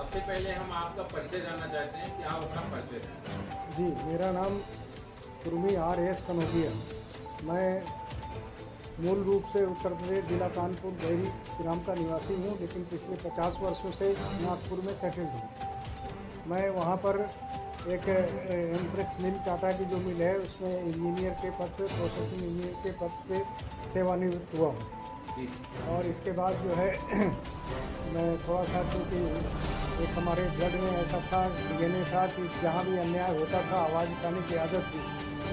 सबसे पहले हम आपका परिचय जानना चाहते हैं कि आप अपना परिचय दें। जी, मेरा नाम कुर्मी R.S. कनौजिया। मैं मूल रूप से उत्तर प्रदेश जिला कानपुर बहरी ग्राम का निवासी हूँ, लेकिन पिछले 50 वर्षों से नागपुर में सेटल्ड हूँ। मैं वहाँ पर एक एम्प्रेस मिल, टाटा की जो मिल है, उसमें इंजीनियर के पद पे, प्रोसेसिंग इंजीनियर के पद से सेवानिवृत्त हुआ हूँ। और इसके बाद जो है मैं थोड़ा सा, क्योंकि एक हमारे ब्लड में ऐसा था, डीएनए था कि जहाँ भी अन्याय होता था आवाज़ उठाने की आदत थी।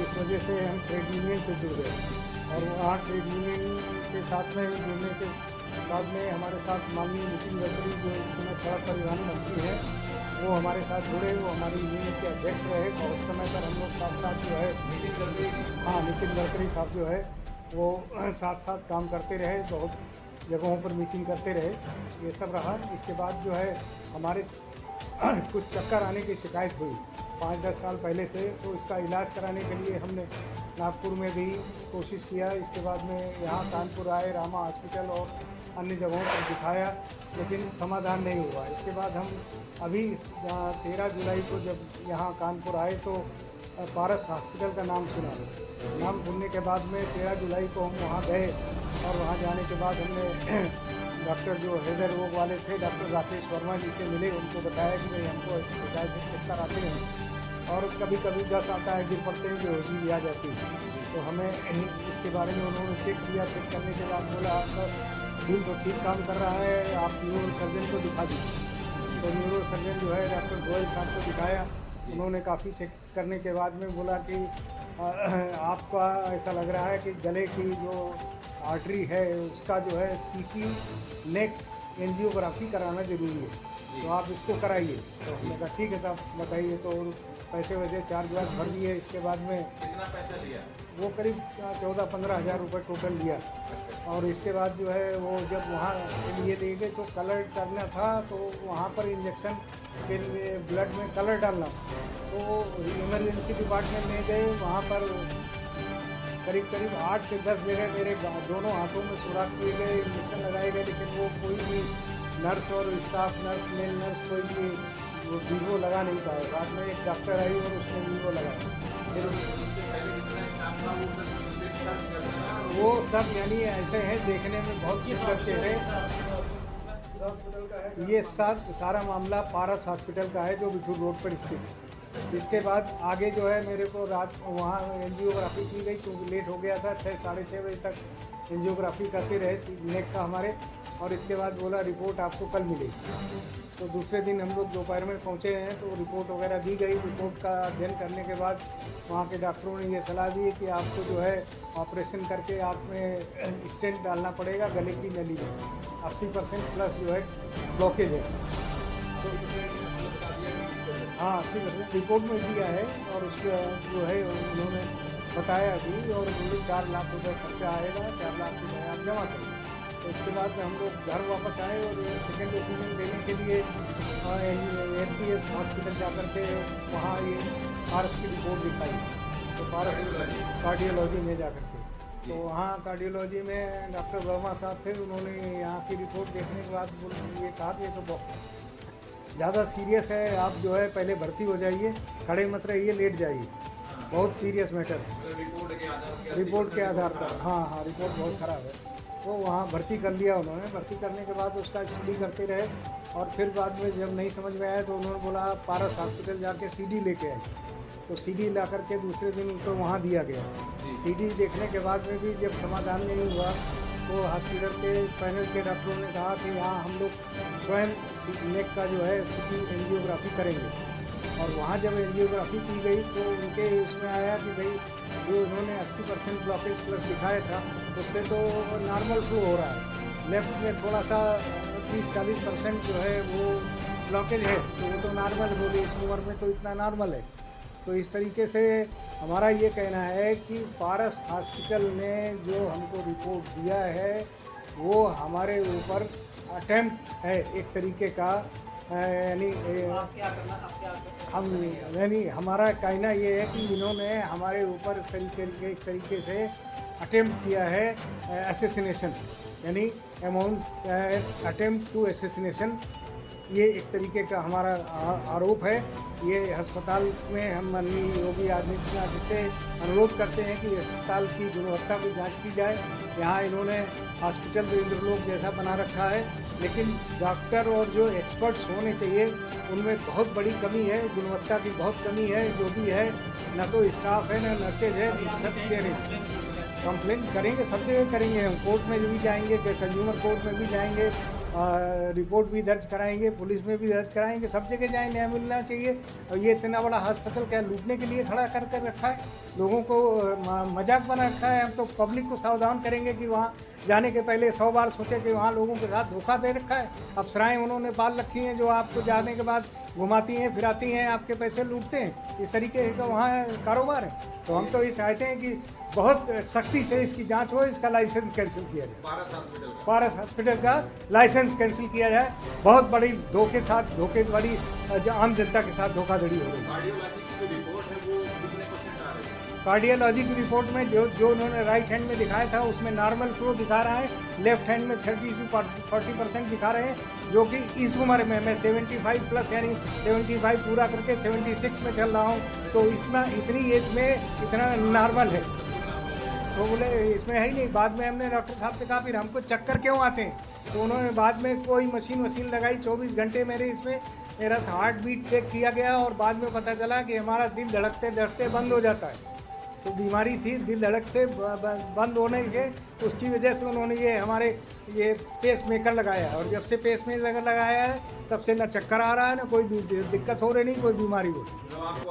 इस वजह से हम ट्रेड यूनियन से जुड़ गए और वहाँ ट्रेड यूनियन के साथ में जुड़ने के बाद में हमारे साथ माननीय नितिन गडकरी, जो इस समय सड़क परिवहन मंत्री हैं, वो हमारे साथ जुड़े। वो हमारी यूनियन के अध्यक्ष रहे और उस समय पर हम लोग साथ साथ जो है नितिन गडकरी साहब जो है वो साथ साथ काम करते रहे, बहुत जगहों पर मीटिंग करते रहे, ये सब रहा। इसके बाद जो है हमारे कुछ चक्कर आने की शिकायत हुई 5-10 साल पहले से, तो इसका इलाज कराने के लिए हमने नागपुर में भी कोशिश किया। इसके बाद में यहाँ कानपुर आए, रामा हॉस्पिटल और अन्य जगहों पर दिखाया, लेकिन समाधान नहीं हुआ। इसके बाद हम अभी 13 जुलाई को जब यहाँ कानपुर आए तो पारस हॉस्पिटल का नाम सुना। नाम सुनने के बाद में 13 जुलाई को हम वहाँ गए और वहाँ जाने के बाद हमने डॉक्टर जो हृदय रोग वाले थे, डॉक्टर राकेश वर्मा जी से मिले। उनको बताया कि भाई हमको ऐसी शिकायत चक्कर आते हैं और कभी कभी 10 आता है, गिर पड़ते हैं, बेहोशी भी आ जाती है। तो हमें इसके बारे में उन्होंने चेक किया। चेक करने के बाद बोला आपका दिल तो ठीक काम कर रहा है, आप न्यूरो सर्जन को दिखा दीजिए। तो न्यूरो सर्जन जो है डॉक्टर गोयल साहब को दिखाया। उन्होंने काफ़ी चेक करने के बाद में बोला कि आपका ऐसा लग रहा है कि गले की जो आर्टरी है उसका जो है सीटी नेक एंजियोग्राफी कराना ज़रूरी है, तो आप इसको कराइए। तो हमने कहा ठीक है साहब, बताइए। तो पैसे वैसे 4 लाख भर दिए। इसके बाद में कितना पैसा लिया? वो करीब 14-15 हज़ार रुपये टोटल लिया। और इसके बाद जो है वो जब वहाँ के लिए ले गए तो कलर करना था, तो वहाँ पर इंजेक्शन के लिए ब्लड में कलर डालना, तो इमरजेंसी डिपार्टमेंट में गए। वहाँ पर करीब 8 से 10 जगह मेरे दोनों हाथों में सुराख किए गए, इंजेक्शन लगाए गए, लेकिन वो कोई भी नर्स और स्टाफ नर्स, मेल नर्स कोई भी वो वीवो लगा नहीं पाया। बाद में एक डॉक्टर आई और उसने वीवो लगाया। फिर वो सब यानी ऐसे हैं, देखने में बहुत सुंदर चेहरे। ये सारा मामला पारस हॉस्पिटल का है जो बिठूर रोड पर स्थित है। इसके बाद आगे जो है मेरे को रात वहाँ एंजियोग्राफी की गई, क्योंकि लेट हो गया था। 6-6:30 बजे तक एंजियोग्राफी करते रहे नेक का हमारे। और इसके बाद बोला रिपोर्ट आपको कल मिलेगी। तो दूसरे दिन हम लोग दोपहर में पहुँचे हैं, तो रिपोर्ट वगैरह दी गई। रिपोर्ट का अध्ययन करने के बाद वहाँ के डॉक्टरों ने ये सलाह दी कि आपको जो है ऑपरेशन करके आप में स्टेंट डालना पड़ेगा गले की नली में। 80% प्लस जो है ब्लॉकेज है। तो हाँ, 80% रिपोर्ट में दिया है। और उसका जो है उन्होंने बताया भी, और मुझे 4 लाख रुपये खर्चा आएगा, 4 लाख रुपये आप जमा करें। तो इसके बाद हम लोग घर वापस आए और सेकेंड ओपिनियन लेने के लिए एमपीएस हॉस्पिटल जाकर के वहाँ ये पारस की रिपोर्ट दिखाई। तो पारस कार्डियोलॉजी में जाकर के, तो वहाँ कार्डियोलॉजी में डॉक्टर वर्मा साहब थे। उन्होंने यहाँ की रिपोर्ट देखने के बाद ये कहा कि ये तो बहुत ज़्यादा सीरियस है, आप जो है पहले भर्ती हो जाइए, खड़े मत रहिए, लेट जाइए, बहुत सीरियस मैटर है। रिपोर्ट के आधार पर हाँ, रिपोर्ट बहुत ख़राब है। तो वहाँ भर्ती कर लिया उन्होंने। भर्ती करने के बाद उसका स्टडी करते रहे, और फिर बाद में जब नहीं समझ में आया तो उन्होंने बोला पारस हॉस्पिटल जाके सीडी लेके आए। तो सीडी ला करके दूसरे दिन उनको वहाँ दिया गया। सीडी देखने के बाद में भी जब समाधान नहीं हुआ, तो हॉस्पिटल के पैनल के डॉक्टरों ने कहा कि यहाँ हम लोग स्वयं नेक का जो है सीटी एंजियोग्राफी करेंगे। और वहाँ जब एंजियोग्राफी की गई तो उनके इसमें आया कि भाई जो उन्होंने 80% ब्लॉकेज प्लस दिखाया था, उससे तो नॉर्मल फ्लो हो रहा है। लेफ्ट में थोड़ा सा 30-40% जो है वो ब्लॉकेज है, तो वो तो नॉर्मल बोली, इस उम्र में तो इतना नॉर्मल है। तो इस तरीके से हमारा ये कहना है कि पारस हॉस्पिटल ने जो हमको रिपोर्ट दिया है वो हमारे ऊपर अटेम्प्ट है एक तरीके का, यानी हम यानी हमारा कहना ये है कि इन्होंने हमारे ऊपर एक तरीके से अटेम्प्ट किया है असैसिनेशन, यानी अटेम्प्ट टू असैसिनेशन ये एक तरीके का हमारा आरोप है। ये अस्पताल में हम माननीय योगी आदित्यनाथ जी से अनुरोध करते हैं कि अस्पताल की गुणवत्ता की जांच की जाए। यहाँ इन्होंने हॉस्पिटल तो इंद्रलोक जैसा बना रखा है, लेकिन डॉक्टर और जो एक्सपर्ट्स होने चाहिए उनमें बहुत बड़ी कमी है, गुणवत्ता की बहुत कमी है। जो भी है, न तो स्टाफ है, न नर्सेज है, सब चेहरे कंप्लेन करेंगे, सब जगह करेंगे। हम कोर्ट में भी जाएंगे, कंज्यूमर कोर्ट में भी जाएंगे, रिपोर्ट भी दर्ज कराएंगे, पुलिस में भी दर्ज कराएंगे, सब जगह जाएंगे, न्याय मिलना चाहिए। और ये इतना बड़ा हॉस्पिटल क्या लूटने के लिए खड़ा कर कर रखा है, लोगों को मजाक बना रखा है। हम तो पब्लिक को सावधान करेंगे कि वहाँ जाने के पहले 100 बार सोचे कि वहाँ लोगों के साथ धोखा दे रखा है। अफसराएँ उन्होंने पाल रखी हैं जो आपको जाने के बाद घुमाती हैं, फिराती हैं, आपके पैसे लूटते हैं। इस तरीके का वहाँ कारोबार है। तो हम तो ये चाहते हैं कि बहुत सख्ती से इसकी जांच हो, इसका लाइसेंस कैंसिल किया जाए। पारस हॉस्पिटल का लाइसेंस कैंसिल किया जाए। बहुत बड़ी धोखेधड़ी आम जनता के साथ धोखाधड़ी हो रही है। कार्डियोलॉजी की रिपोर्ट में जो उन्होंने राइट हैंड में दिखाया था उसमें नॉर्मल फ्लो दिखा रहा है, लेफ्ट हैंड में 30 से 40% दिखा रहे हैं, जो कि इस उम्र में मैं 75 प्लस यानी 75 पूरा करके 76 में चल रहा हूँ, तो इतनी एज में इतना नॉर्मल है। तो बोले इसमें है ही नहीं। बाद में हमने डॉक्टर साहब से कहा फिर हमको चक्कर क्यों आते हैं, तो उन्होंने बाद में कोई मशीन लगाई। 24 घंटे मेरा हार्ट बीट चेक किया गया और बाद में पता चला कि हमारा दिल धड़कते धड़कते बंद हो जाता है। तो बीमारी थी दिल धड़क से बंद होने के, उसकी वजह से उन्होंने ये पेस मेकर लगाया। और जब से पेस मेकर लगाया है तब से न चक्कर आ रहा है, न कोई दिक्कत हो रही, नहीं कोई बीमारी हो रही।